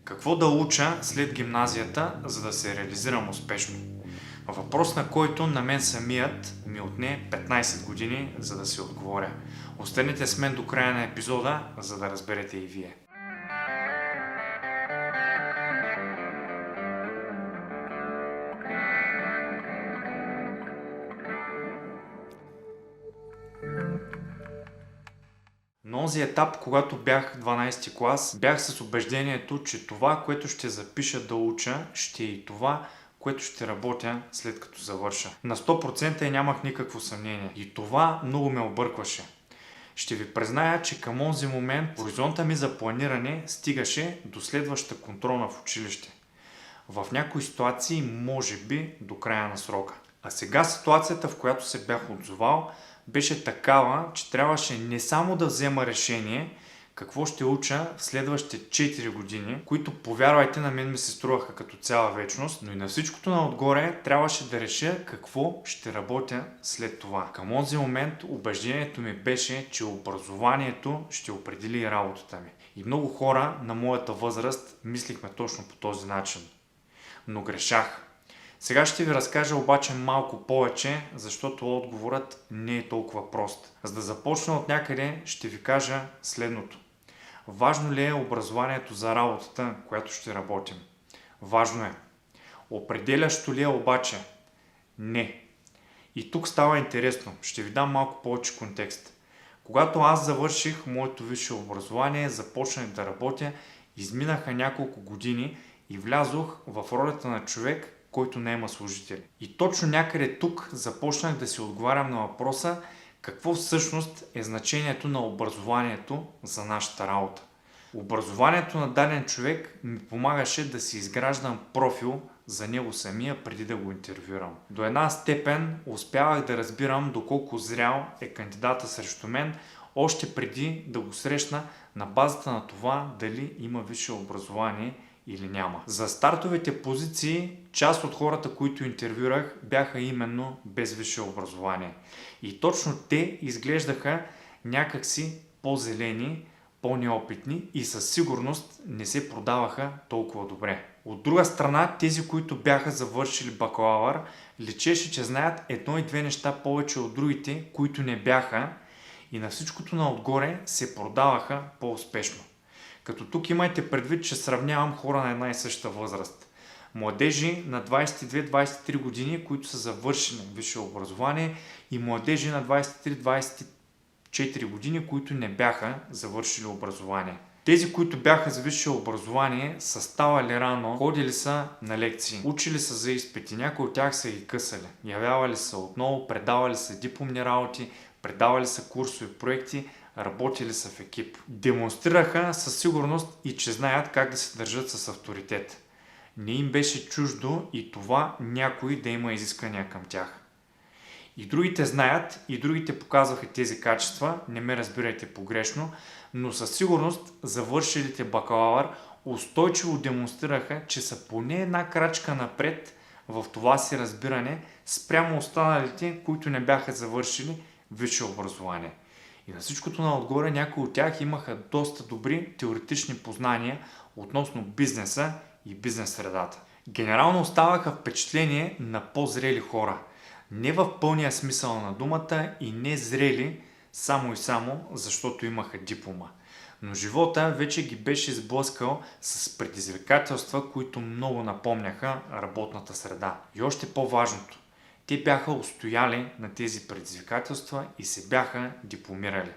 Какво да уча след гимназията, за да се реализирам успешно? Въпрос, на който на мен самият ми отне 15 години, за да си отговоря. Останете с мен до края на епизода, за да разберете и вие. На този етап, когато бях 12 клас, бях с убеждението, че това, което ще запиша да уча, ще е и това, което ще работя след като завърша. На 100% и нямах никакво съмнение. И това много ме объркваше. Ще ви призная, че към този момент хоризонта ми за планиране стигаше до следващата контролна в училище. В някои ситуации, може би, до края на срока. А сега ситуацията, в която се бях отзовал, беше такава, че трябваше не само да взема решение какво ще уча в следващите 4 години, които, повярвайте, на мен ми се струваха като цяла вечност, но и на всичкото наотгоре трябваше да реша какво ще работя след това. Към този момент убеждението ми беше, че образованието ще определи и работата ми. И много хора на моята възраст мислихме точно по този начин. Но грешах. Сега ще ви разкажа обаче малко повече, защото отговорът не е толкова прост. За да започна от някъде, ще ви кажа следното. Важно ли е образованието за работата, която ще работим? Важно е. Определящо ли е обаче? Не. И тук става интересно. Ще ви дам малко повече контекст. Когато аз завърших моето висше образование, започнах да работя, изминаха няколко години и влязох в ролята на човек, който наема служители. И точно някъде тук започнах да си отговарям на въпроса какво всъщност е значението на образованието за нашата работа. Образованието на даден човек ми помагаше да си изграждам профил за него самия преди да го интервюрам. До една степен успявах да разбирам доколко зрял е кандидата срещу мен, още преди да го срещна на базата на това дали има висше образование или няма. За стартовите позиции част от хората, които интервюрах, бяха именно без висше образование. И точно те изглеждаха някакси по-зелени, по-неопитни и със сигурност не се продаваха толкова добре. От друга страна, тези, които бяха завършили бакалавър, личеше, че знаят едно и две неща повече от другите, които не бяха, и на всичкото наотгоре се продаваха по-успешно. Като тук имайте предвид, че сравнявам хора на една и съща възраст. Младежи на 22-23 години, които са завършили висше образование, и младежи на 23-24 години, които не бяха завършили образование. Тези, които бяха с висше образование, са ставали рано, ходили са на лекции, учили са за изпити, някои от тях са ги късали, явявали са отново, предавали са дипломни работи, предавали са курсови проекти, работили са в екип. Демонстрираха със сигурност и че знаят как да се държат с авторитет. Не им беше чуждо и това някой да има изисквания към тях. И другите знаят, и другите показваха тези качества, не ме разбирайте погрешно, но със сигурност завършилите бакалавър устойчиво демонстрираха, че са поне една крачка напред в това си разбиране спрямо останалите, които не бяха завършили висше образование. И на всичкото наотгоре някои от тях имаха доста добри теоретични познания относно бизнеса и бизнес средата. Генерално оставаха впечатление на по-зрели хора. Не в пълния смисъл на думата и не зрели само и само защото имаха диплома. Но живота вече ги беше сблъскал с предизвикателства, които много напомняха работната среда. И още по-важното. Те бяха устояли на тези предизвикателства и се бяха дипломирали.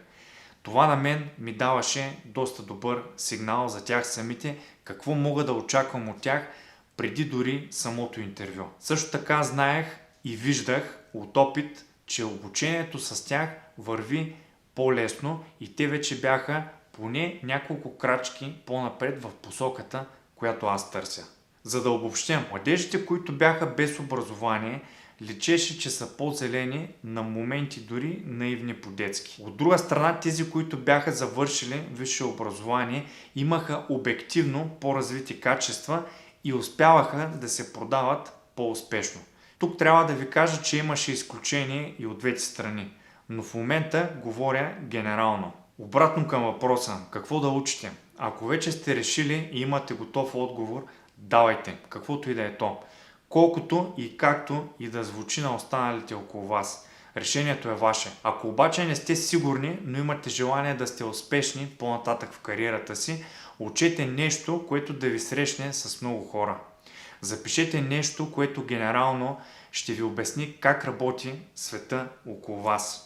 Това на мен ми даваше доста добър сигнал за тях самите, какво мога да очаквам от тях преди дори самото интервю. Също така знаех и виждах от опит, че обучението с тях върви по-лесно и те вече бяха поне няколко крачки по-напред в посоката, която аз търся. За да обобщя, младежите, които бяха без образование, личеше, че са по-зелени, на моменти дори наивни по-детски. От друга страна, тези, които бяха завършили висше образование, имаха обективно по-развити качества и успяваха да се продават по-успешно. Тук трябва да ви кажа, че имаше изключение и от двете страни, но в момента говоря генерално. Обратно към въпроса, какво да учите? Ако вече сте решили и имате готов отговор, давайте, каквото и да е то. Колкото и както и да звучи на останалите около вас. Решението е ваше. Ако обаче не сте сигурни, но имате желание да сте успешни по-нататък в кариерата си, учете нещо, което да ви срещне с много хора. Запишете нещо, което генерално ще ви обясни как работи света около вас.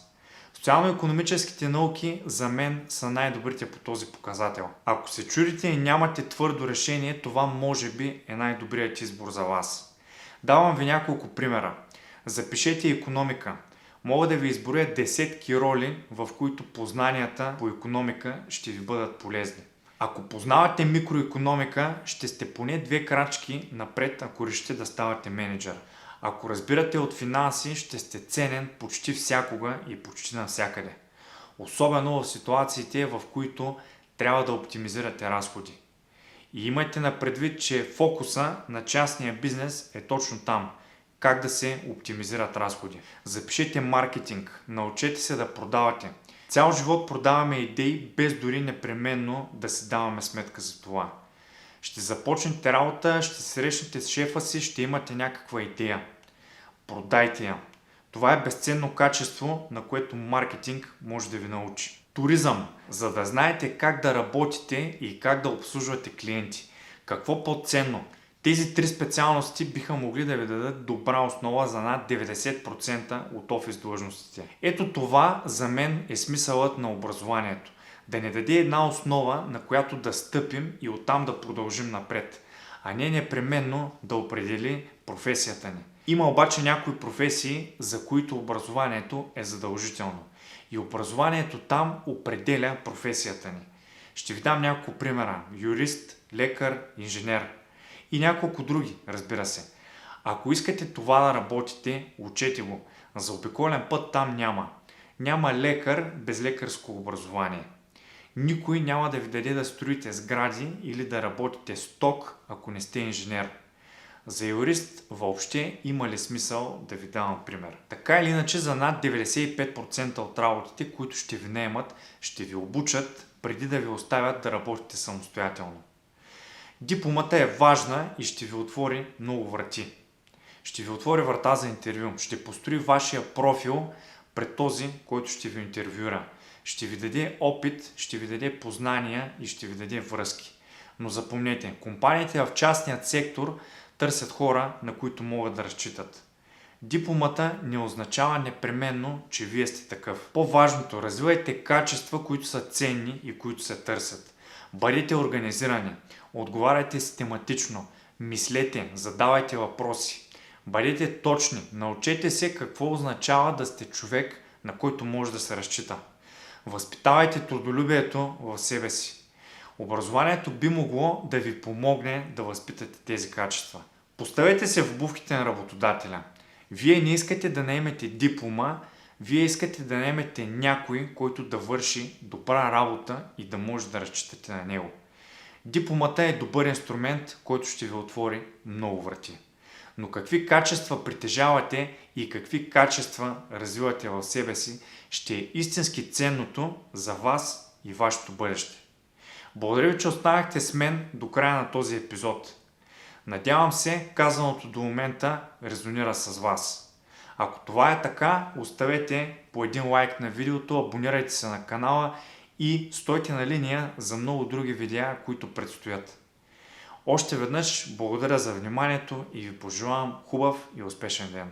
Социално-икономическите науки за мен са най-добрите по този показател. Ако се чудите и нямате твърдо решение, това може би е най-добрият избор за вас. Давам ви няколко примера. Запишете икономика. Мога да ви изброя десетки роли, в които познанията по икономика ще ви бъдат полезни. Ако познавате микроикономика, ще сте поне 2 крачки напред, ако решите да ставате менеджер. Ако разбирате от финанси, ще сте ценен почти всякога и почти навсякъде. Особено в ситуациите, в които трябва да оптимизирате разходи. И имайте на предвид, че фокуса на частния бизнес е точно там. Как да се оптимизират разходи. Запишете маркетинг, научете се да продавате. Цял живот продаваме идеи, без дори непременно да си даваме сметка за това. Ще започнете работа, ще се срещнете с шефа си, ще имате някаква идея. Продайте я. Това е безценно качество, на което маркетинг може да ви научи. Туризъм. За да знаете как да работите и как да обслужвате клиенти. Какво по-ценно? Тези 3 специалности биха могли да ви дадат добра основа за над 90% от офис длъжностите. Ето това за мен е смисълът на образованието. Да ни даде една основа, на която да стъпим и оттам да продължим напред, а не непременно да определи професията ни. Има обаче някои професии, за които образованието е задължително. И образованието там определя професията ни. Ще ви дам няколко примера. Юрист, лекар, инженер. И няколко други, разбира се. Ако искате това да работите, учете го. За обиколен път там няма. Няма лекар без лекарско образование. Никой няма да ви даде да строите сгради или да работите с ток, ако не сте инженер. За юрист въобще има ли смисъл да ви давам пример? Така или иначе за над 95% от работите, които ще ви наемат, ще ви обучат преди да ви оставят да работите самостоятелно. Дипломата е важна и ще ви отвори много врати. Ще ви отвори врата за интервю, ще построи вашия профил пред този, който ще ви интервюра. Ще ви даде опит, ще ви даде познания и ще ви даде връзки. Но запомнете, компаниите в частният сектор търсят хора, на които могат да разчитат. Дипломата не означава непременно, че вие сте такъв. По-важното, развивайте качества, които са ценни и които се търсят. Бъдете организирани, отговаряйте систематично, мислете, задавайте въпроси. Бъдете точни, научете се какво означава да сте човек, на който може да се разчита. Възпитавайте трудолюбието в себе си. Образованието би могло да ви помогне да възпитате тези качества. Поставете се в обувките на работодателя. Вие не искате да наемете диплома, вие искате да наемете някой, който да върши добра работа и да може да разчитате на него. Дипломата е добър инструмент, който ще ви отвори много врати. Но какви качества притежавате и какви качества развивате в себе си, ще е истински ценното за вас и вашето бъдеще. Благодаря ви, че останахте с мен до края на този епизод. Надявам се, казаното до момента резонира с вас. Ако това е така, оставете по един лайк на видеото, абонирайте се на канала и стойте на линия за много други видеа, които предстоят. Още веднъж благодаря за вниманието и ви пожелавам хубав и успешен ден.